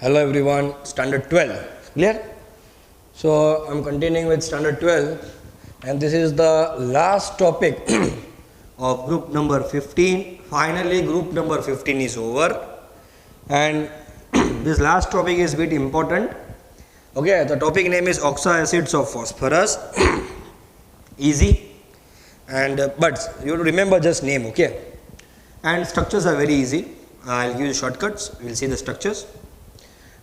Hello everyone, standard 12, clear? So I'm continuing with standard 12 and this is the last topic of group number 15. Finally group number 15 is over and this last topic is a bit important. Okay, the topic name is Oxacids of Phosphorus. Easy and but you have to remember just name, okay? And structures are very easy. I'll give you shortcuts. We'll see the structures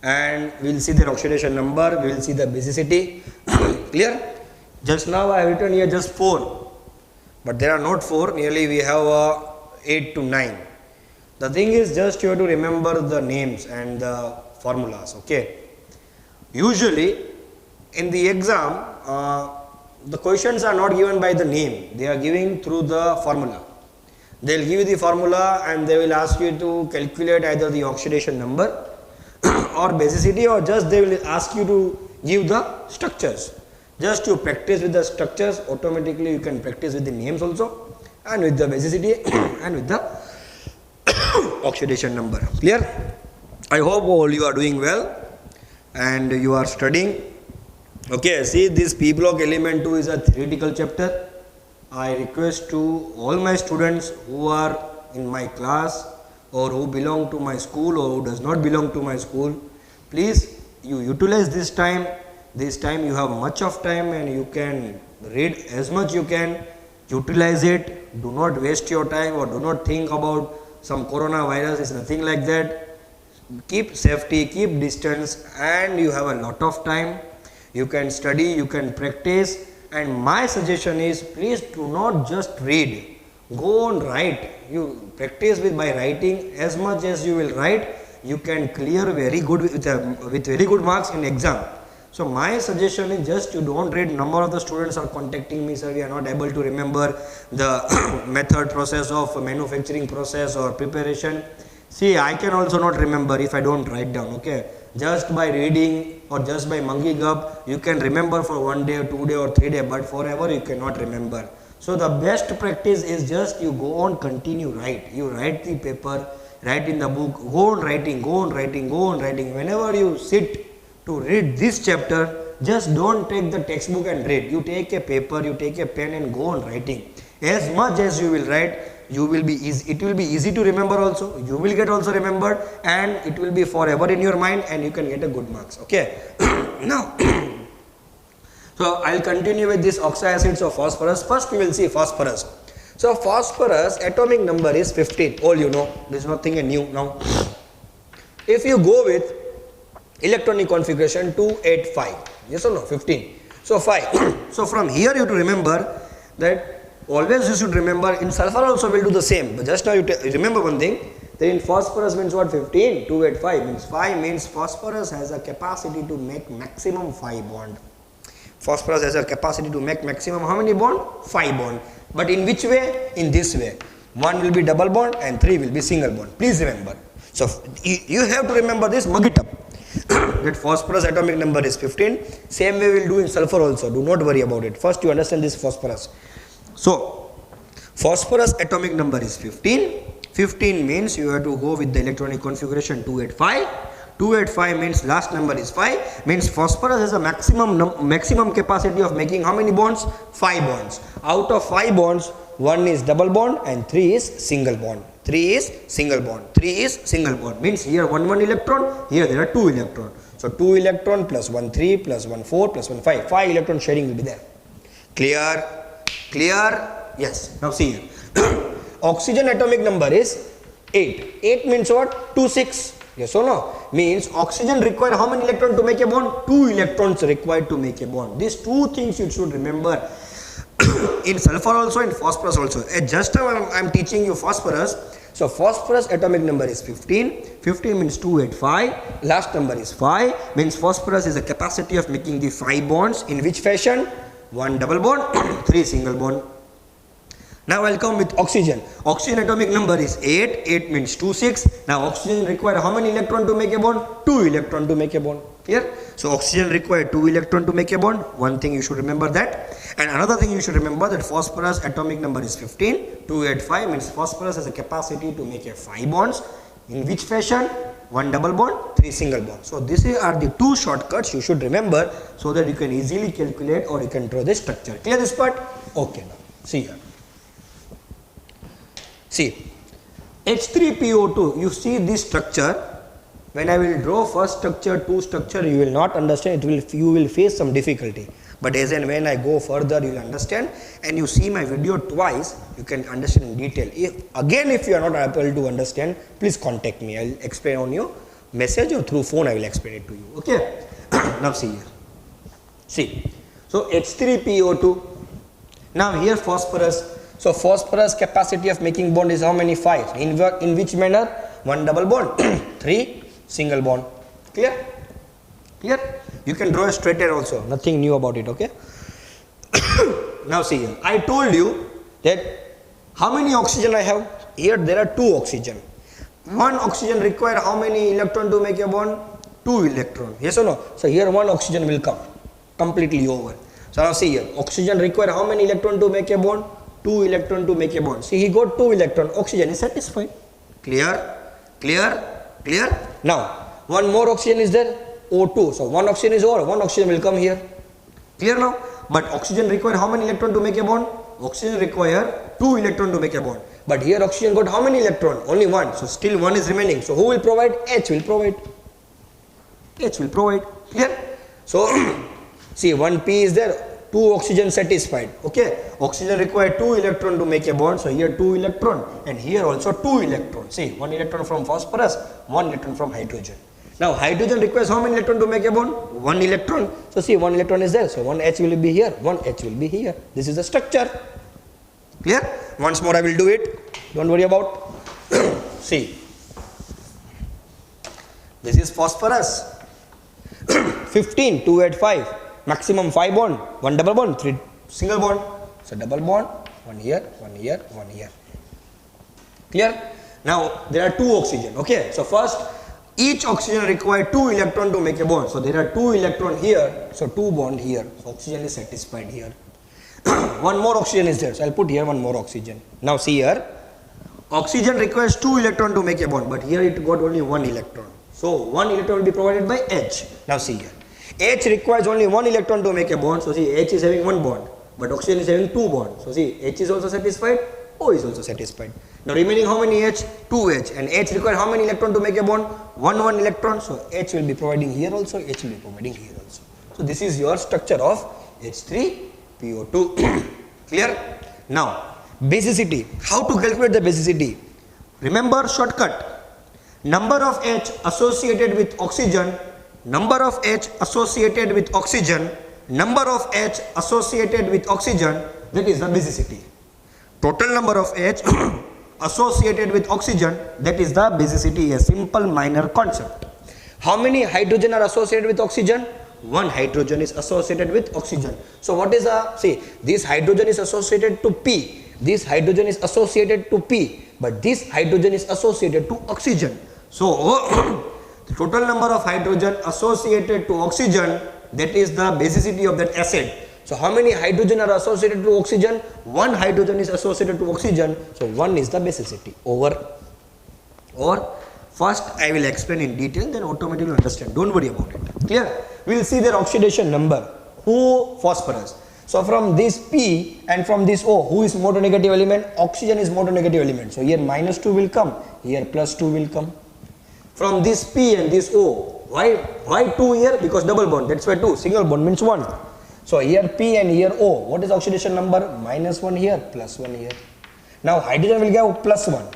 and we'll see their oxidation number, we'll see the basicity. Clear? Just now I have written here just 4, but there are not 4, nearly we have 8 to 9. The thing is just you have to remember the names and the formulas, okay? Usually in the exam the questions are not given by the name, they are giving through the formula. They will give you the formula and they will ask you to calculate either the oxidation number or basicity, or just they will ask you to give the structures. Just to practice with the structures, automatically you can practice with the names also and with the basicity and with the oxidation number. Clear? I hope all you are doing well and you are studying. Okay, see this P block element 2 is a theoretical chapter. I request to all my students who are in my class or who belong to my school or who does not belong to my school, please you utilize this time. This time you have much of time and you can read as much you can, utilize it. Do not waste your time or do not think about some coronavirus. It's nothing like that. Keep safety, keep distance, and you have a lot of time. You can study, you can practice, and my suggestion is please do not just read. Go on, write. You practice by writing. As much as you will write, you can clear very good with very good marks in exam. So my suggestion is just you don't read. Number of the students are contacting me, sir, we are not able to remember the method process of manufacturing process or preparation. See, I can also not remember if I don't write down, okay? Just by reading or just by mugging up, you can remember for 1 day or 2 day or 3 day, but forever you cannot remember. So the best practice is just you go on, continue, write. You write the paper, write in the book, go on writing, go on writing, go on writing. Whenever you sit to read this chapter, just don't take the textbook and read. You take a paper, you take a pen and go on writing. As much as you will write, you will be easy. It will be easy to remember also. You will get also remembered and it will be forever in your mind and you can get a good marks. Okay. Now, so I'll continue with this oxyacids of phosphorus. First we will see phosphorus. So phosphorus atomic number is 15. All you know. There is nothing new now. If you go with electronic configuration 285, yes or no? 15. So 5. So from here you have to remember that always you should remember in sulfur also will do the same. But just now you remember one thing. That in phosphorus means what? 15. 285 means 5 means phosphorus has a capacity to make maximum 5 bond. Phosphorus has a capacity to make maximum how many bond? 5 bond. But in which way? In this way. 1 will be double bond and 3 will be single bond. Please remember. So you have to remember this, mug it up. That phosphorus atomic number is 15. Same way we will do in sulfur also. Do not worry about it. First you understand this phosphorus. So phosphorus atomic number is 15. 15 means you have to go with the electronic configuration 285. 285 means last number is 5, means phosphorus has a maximum capacity of making how many bonds? 5 bonds. Out of 5 bonds, 1 is double bond and 3 is single bond. 3 is single bond. 3 is single bond. Means here 1 electron, here there are 2 electron. So 2 electron plus 1 3 plus 1 4 plus 1 5. 5 electron sharing will be there. Clear? Clear? Yes. Now see here. Oxygen atomic number is 8. 8 means what? 2 6. Yes or no? Means oxygen require how many electrons to make a bond? 2 electrons required to make a bond. These two things you should remember in sulfur also, in phosphorus also. Just now I am teaching you phosphorus. So phosphorus atomic number is 15. 15 means 285. Last number is 5. Means phosphorus is a capacity of making the 5 bonds. In which fashion? 1 double bond, 3 single bond. Now I will come with oxygen. Oxygen atomic number is 8. 8 means 2 6. Now oxygen require how many electron to make a bond? 2 electron to make a bond. Clear? So oxygen require 2 electron to make a bond. One thing you should remember that. And another thing you should remember that phosphorus atomic number is 15. 285 means phosphorus has a capacity to make a 5 bonds. In which fashion? 1 double bond, 3 single bond. So these are the 2 shortcuts you should remember so that you can easily calculate or you can draw the structure. Clear this part? Okay, now see here. See, H3PO2, you see this structure. When I will draw first structure, 2 structure, you will not understand, you will face some difficulty. But as and when I go further, you will understand, and you see my video twice, you can understand in detail. If you are not able to understand, please contact me. I will explain on your message or through phone, I will explain it to you. Okay? Now see here. See. So H3PO2. Now here phosphorus. So phosphorus capacity of making bond is how many? 5. In which manner? 1 double bond, 3 single bond. Clear? Clear? You can draw a straight line also. Nothing new about it. Okay? Now see here. I told you that how many oxygen I have? Here there are 2 oxygen. 1 oxygen require how many electron to make a bond? 2 electron. Yes or no? So here 1 oxygen will come. Completely over. So now see here. Oxygen require how many electron to make a bond? 2 electron to make a bond. See, he got 2 electron. Oxygen is satisfied. Clear? Clear? Clear? Now, 1 more oxygen is there. O2. So 1 oxygen is over. 1 oxygen will come here. Clear now? But oxygen require how many electron to make a bond? Oxygen require 2 electron to make a bond. But here oxygen got how many electron? Only 1. So still 1 is remaining. So who will provide? H will provide. H will provide. Clear? So see, 1p is there. 2 oxygen satisfied. Okay? Oxygen require 2 electron to make a bond. So here 2 electron and here also 2 electron. See, 1 electron from phosphorus, 1 electron from hydrogen. Now hydrogen requires how many electron to make a bond? 1 electron. So see, 1 electron is there. So 1 H will be here, 1 H will be here. This is the structure. Clear? Once more I will do it. Don't worry about. See. This is phosphorus. 15, 2 at 5. Maximum 5 bond, 1 double bond, 3 single bond. So double bond, 1 here, 1 here, 1 here. Clear? Now there are 2 oxygen. Okay. So first, each oxygen require 2 electron to make a bond. So there are 2 electron here. So 2 bond here. So oxygen is satisfied here. 1 more oxygen is there. So I'll put here 1 more oxygen. Now see here. Oxygen requires 2 electron to make a bond. But here it got only 1 electron. So 1 electron will be provided by H. Now see here. H requires only 1 electron to make a bond. So see, H is having 1 bond. But oxygen is having 2 bonds. So see, H is also satisfied. O is also satisfied. Now remaining how many H? 2H. And H requires how many electron to make a bond? 1 electron. So H will be providing here also. H will be providing here also. So this is your structure of H3PO2. Clear? Now, basicity. How to calculate the basicity? Remember shortcut. Number of H associated with oxygen. Number of H associated with oxygen, number of H associated with oxygen, that is the basicity. Total number of H associated with oxygen, that is the basicity, a simple minor concept. How many hydrogen are associated with oxygen? 1 hydrogen is associated with oxygen. So what is the, see, this hydrogen is associated to P, this hydrogen is associated to P, but this hydrogen is associated to oxygen. So the total number of hydrogen associated to oxygen, that is the basicity of that acid. So how many hydrogen are associated to oxygen? 1 hydrogen is associated to oxygen. So 1 is the basicity. Over. Or first I will explain in detail, then automatically understand. Don't worry about it. Clear? We will see their oxidation number. Who? Phosphorus. So from this P and from this O, who is more negative element? Oxygen is more negative element. So here -2 will come. Here +2 will come. From this P and this O, why 2 here? Because double bond, that's why 2, single bond means 1. So here P and here O, what is oxidation number? -1 here, +1 here. Now hydrogen will get +1.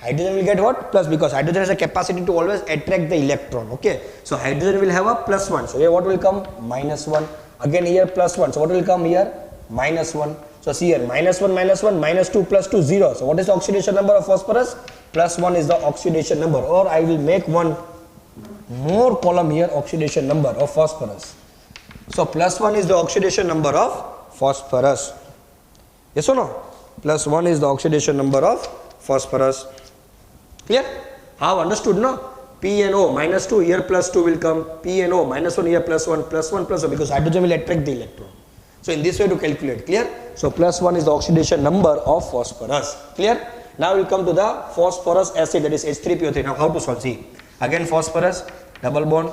Hydrogen will get what? Plus, because hydrogen has a capacity to always attract the electron, okay. So hydrogen will have a +1. So here what will come? -1. Again here +1. So what will come here? -1. So see here, -1, -2 + 2, 0. So what is the oxidation number of phosphorus? +1 is the oxidation number, or I will make one more column here, oxidation number of phosphorus. So +1 is the oxidation number of phosphorus. Yes or no? +1 is the oxidation number of phosphorus. Clear? How understood, no? P and O, -2 here +2 will come. P and O, -1 here +1, +1, +1, because hydrogen will attract the electron. So in this way to calculate. Clear? So +1 is the oxidation number of phosphorus. Clear? Now we will come to the phosphorous acid, that is H3PO3. Now how to solve? See, Again phosphorus, double bond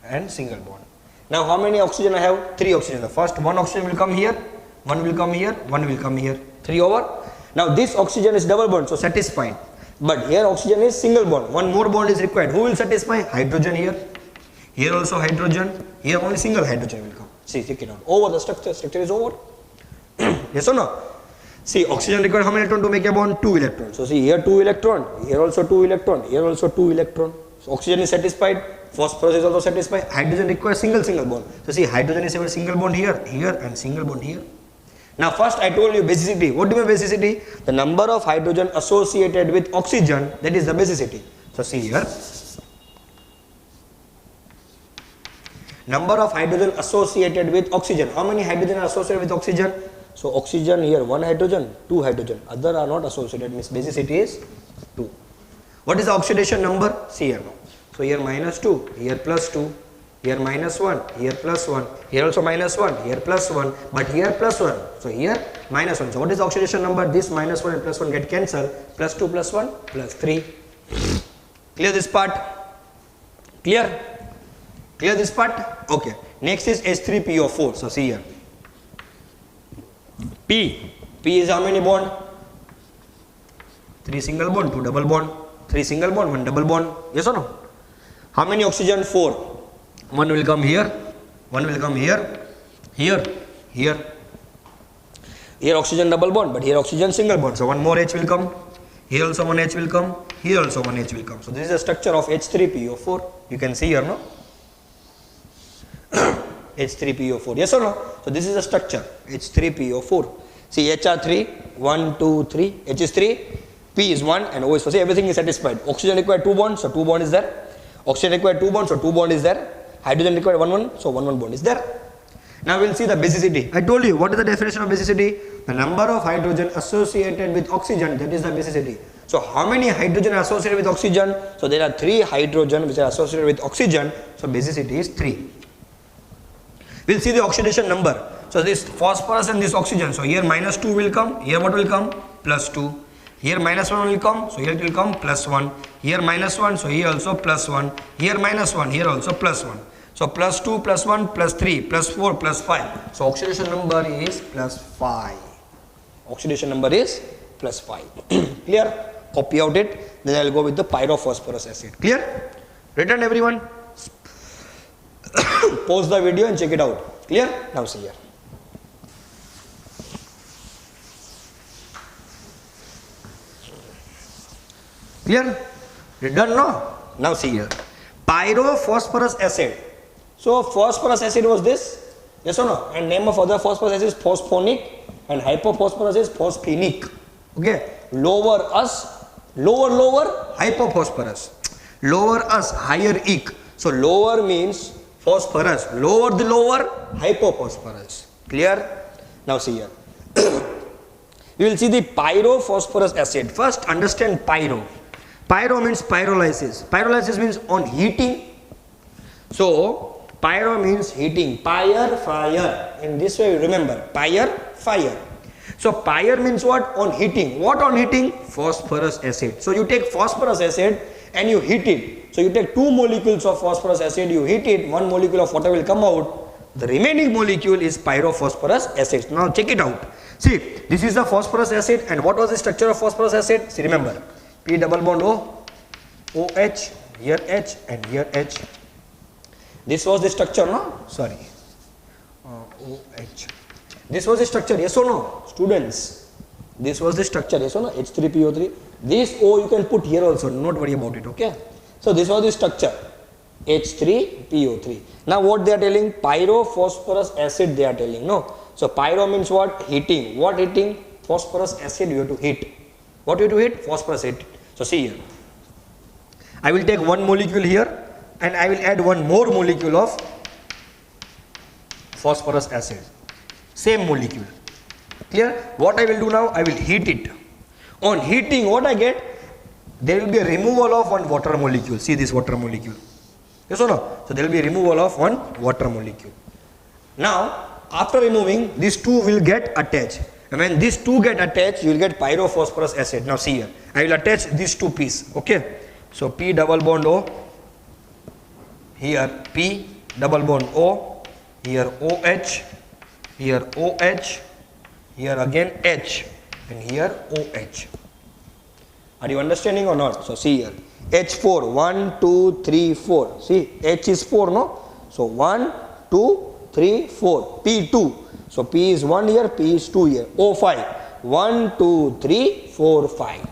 and single bond. Now how many oxygen I have? 3 oxygen. The first one oxygen will come here, one will come here, one will come here. 3 over. Now this oxygen is double bond, so satisfied. But here oxygen is single bond. One more bond is required. Who will satisfy? Hydrogen here. Here also hydrogen. Here only single hydrogen will come. See, check it out. Over the structure. Structure is over. Yes or no? See, oxygen required how many electrons to make a bond? 2 electrons. So see, here 2 electron. Here also 2 electron. Here also 2 electron. So oxygen is satisfied. Phosphorus is also satisfied. Hydrogen requires single bond. So see, hydrogen is a single bond here, here and single bond here. Now first I told you basicity. What do you mean basicity? The number of hydrogen associated with oxygen, that is the basicity. So see here. Number of hydrogen associated with oxygen. How many hydrogen are associated with oxygen? So oxygen here 1 hydrogen, 2 hydrogen. Other are not associated, means basicity is 2. What is the oxidation number? See here now. So here minus 2, here plus 2. Here minus 1, here plus 1, here also minus 1, here plus 1, but here plus 1. So here minus 1. So what is the oxidation number? This minus 1 and plus 1 get cancelled. Plus 2 plus 1 plus 3. Clear this part? Clear? Clear this part? Okay. Next is H3PO4. So see here. P. P is how many bond? 3 single bond, 2 double bond. 3 single bond, 1 double bond. Yes or no? How many oxygen? 4. One will come here, one will come here, here, here. Here oxygen double bond, but here oxygen single bond. So one more H will come. Here also one H will come. Here also one H will come. So this is the structure of H3PO4. You can see here, no? H3PO4. Yes or no? So this is the structure H3PO4. See H are 3, 1, 2, 3. H is 3, P is 1, and O is 4. See, everything is satisfied. Oxygen required 2 bonds, so 2 bond is there. Oxygen required 2 bonds, so 2 bond is there. Hydrogen required 1, so 1 bond is there. Now we will see the basicity. I told you, what is the definition of basicity? The number of hydrogen associated with oxygen, that is the basicity. So how many hydrogen are associated with oxygen? So there are 3 hydrogen which are associated with oxygen. So basicity is 3. We will see the oxidation number. So this phosphorus and this oxygen. So here minus 2 will come. Here what will come? Plus 2. Here minus 1 will come. So here it will come plus 1. Here minus 1. So here also plus 1. Here minus 1. Here also plus 1. So plus 2 plus 1 plus 3 plus 4 plus 5. So oxidation number is plus 5. Oxidation number is plus 5. Clear? Copy out it. Then I will go with the pyrophosphorus acid. Clear? Written everyone? Pause the video and check it out. Clear? Now see here. Clear? Done no? Now see here. Pyrophosphorus acid. So phosphorus acid was this? Yes or no? And name of other phosphorus acid is phosphonic and hypophosphorus is phosphenic. Okay? Lower us, lower, hypophosphorus. Lower us, higher ic. So lower means phosphorus. Lower the lower, hypophosphorus. Clear? Now see here. You will see the pyrophosphorus acid. First understand pyro. Pyro means pyrolysis. Pyrolysis means on heating. So pyro means heating. Pyre, fire. In this way remember. Pyre, fire. So pyre means what? On heating. What on heating? Phosphorus acid. So you take phosphorus acid and you heat it. So you take 2 molecules of phosphorus acid, you heat it, 1 molecule of water will come out. The remaining molecule is pyrophosphorus acid. Now check it out. See, this is the phosphorus acid, and what was the structure of phosphorus acid? See, remember, P double bond O, OH, here H and here H. This was the structure, no? Sorry. OH. This was the structure, yes or no? Students, this was the structure, yes or no? H3PO3. This O you can put here also, not worry about it, okay? So this was the structure, H3PO3. Now what they are telling? Pyrophosphorus acid they are telling, no? So pyro means what? Heating. What heating? Phosphorus acid you have to heat. What you have to heat? Phosphorus acid. So see here. I will take 1 molecule here and I will add 1 more molecule of phosphorus acid. Same molecule. Clear? What I will do now? I will heat it. On heating, what I get? There will be a removal of 1 water molecule. See this water molecule. Yes or no? So there will be a removal of 1 water molecule. Now, after removing, these 2 will get attached. And when these 2 get attached, you will get pyrophosphorus acid. Now see here. I will attach these 2 pieces. Okay. So P double bond O here P, double bond O, here OH, here OH, here again H, and here OH. Are you understanding or not? So see here, H4, 1, 2, 3, 4. See, H is 4, no? So 1, 2, 3, 4. P2. So P is 1 here, P is 2 here. O5, 1, 2, 3, 4, 5.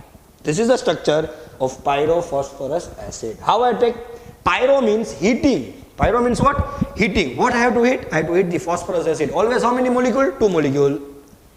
This is the structure of pyrophosphorus acid. How I take? Pyro means heating. Pyro means what? Heating. What I have to hit? I have to hit the phosphorus acid. Always how many molecule? 2 molecule.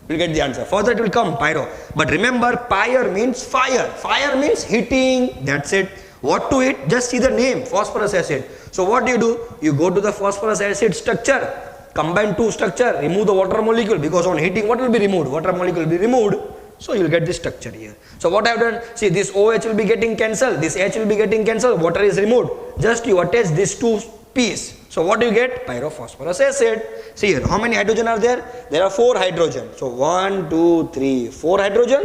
You'll get the answer. Further it will come pyro. But remember, pyre means fire. Fire means heating. That's it. What to hit? Just see the name, phosphorus acid. So what do? You go to the phosphorus acid structure. Combine two structure. Remove the water molecule. Because on heating, what will be removed? Water molecule will be removed. So you'll get this structure here. So what I have done? See, this OH will be getting cancelled. This H will be getting cancelled. Water is removed. Just you attach these two P's. So what do you get? Pyrophosphorus acid. See here, how many hydrogen are there? There are 4 hydrogen. So 1, 2, 3, 4 hydrogen.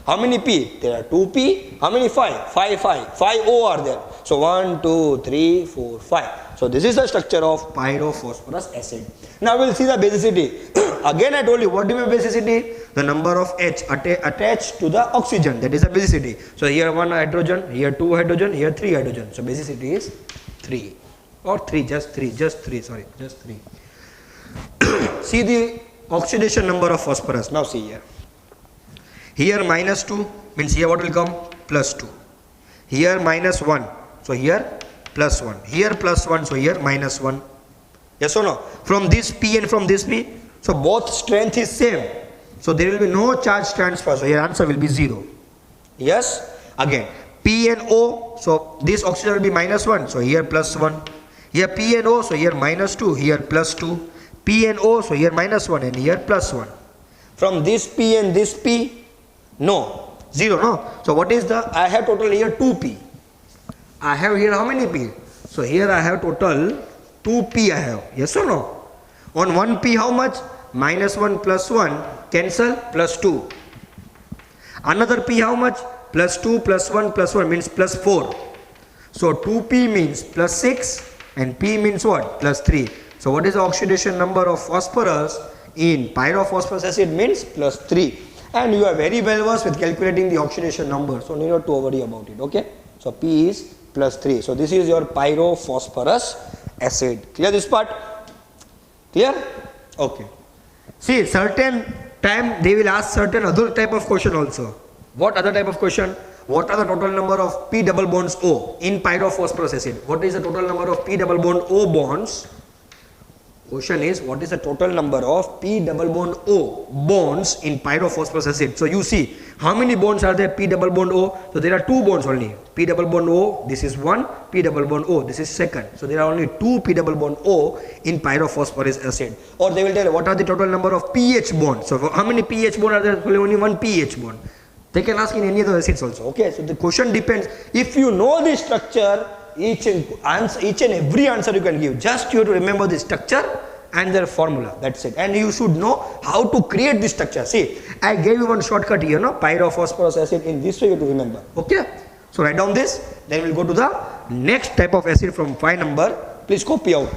How many P? There are 2 P. How many 5? 5 O are there. So 1, 2, 3, 4, 5. So this is the structure of pyrophosphorus acid. Now we'll see the basicity. Again I told you, what do you mean basicity? The number of H attached to the oxygen. That is the basicity. So here 1 hydrogen, here 2 hydrogen, here 3 hydrogen. So basicity is 3. Or 3, just 3, sorry, just 3. See the oxidation number of phosphorus. Now see here. Here minus 2 means here what will come? Plus 2. Here minus 1. So here plus 1. Here plus 1. So here minus 1. Yes or no? From this P and from this P. So both strength is same. So there will be no charge transfer. So your answer will be 0. Yes? Again. P and O. So this oxygen will be minus 1. So here plus 1. Here P and O, so here minus 2, here plus 2. P and O, so here minus 1 and here plus 1. From this P and this P, no, 0, no. So what is the, I have total here 2P. I have here how many P? So here I have total 2P I have, yes or no? On 1P how much? Minus 1 plus 1, cancel, plus 2. Another P how much? Plus 2 plus 1 plus 1 means plus 4. So 2P means plus 6. And P means what? Plus 3. So what is the oxidation number of phosphorus in pyrophosphorus acid? Means plus 3. And you are very well versed with calculating the oxidation number. So need not to worry about it. Okay. So P is plus 3. So this is your pyrophosphorus acid. Clear this part? Clear? Okay. See, certain time they will ask certain other type of question also. What other type of question? What are the total number of P double bonds O in pyrophosphorus acid? What is the total number of P double bond O bonds? Question is, what is the total number of P double bond O bonds in pyrophosphorus acid? So you see, how many bonds are there? P double bond O. So there are 2 bonds only. P double bond O, this is 1. P double bond O, this is 2nd. So there are only 2 P double bond O in pyrophosphorus acid. Or they will tell you, what are the total number of pH bonds? So how many pH bonds are there? Only 1 pH bond. They can ask in any other acids also. Okay, so the question depends. If you know the structure, each and every answer you can give. Just you have to remember the structure and their formula. That's it. And you should know how to create this structure. See, I gave you one shortcut here, no? Pyrophosphorus acid. In this way you have to remember. Okay. So write down this. Then we'll go to the next type of acid from 5 number. Please copy out.